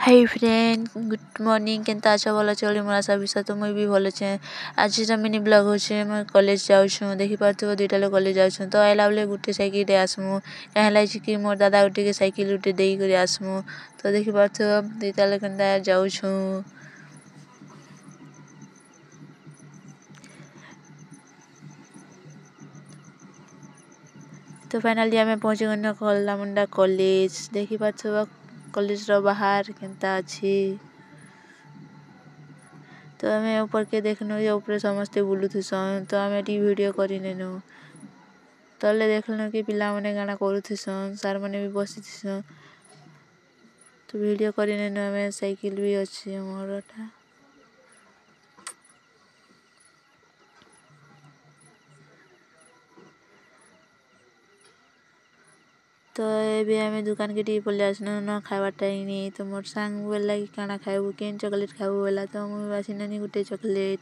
Hi friend good morning केनता अच्छा भल चली मोर आशा विश्वास तो मुई भी भल छे। आज मिनी ब्लॉग होचे मैं कॉलेज जाऊँ देखी पार्थो दुईटा लोग कॉलेज जाऊँ तो आइला बेले गुटे साइकिल रे आसमु कहला कि मोर दादा गुटे के साइकिल गुटे देई कर आसमु तो देखी पार्थो दुईटा लोग केनता जाऊँ। तो फाइनली आम पहुँची गन कलामुंडा कॉलेज देखी पार्थो कॉलेज रो बाहर केनता अच्छी तो आम ऊपर के देखनु ये ऊपर समस्ते बुलुथुसन तो आम टी वीडियो करिनेनु तले देखलनु कि पिला माने गाना करुथुसन सार माने भी बसिथुसन तो वीडियो करिनेनु आम साइकिल भी अच्छी मोरटा तो ये आम दुकान के टी पले आसनु न खावा टाइम नहीं तो मोर सांग बोला कि काना खाइबू केन चॉकलेट खाइबू बोला तो मुझे बासिनानी गुटे चॉकलेट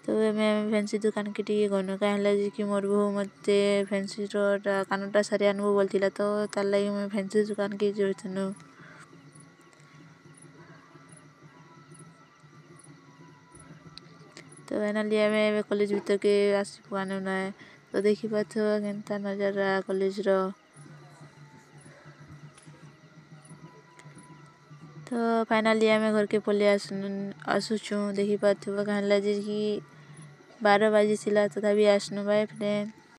तो मैं फैंसी दुकान के टी गनु कहला कि मोर बहु मते फैंसी रो कानटा सारी आनबो बोलथिला तो तार लागि मैं फैंसी दुकान के जोइथनु तो फाइनली आम कॉलेज भीतर के आसी पुआनु ना तो देखी पाथो केनता नजारा कॉलेज रो तो फाइनली आम घर के पले आसुचु देखी पार्थो कहला कि 12 बजे सिला तथापि आसनु बाय फ्रेंड।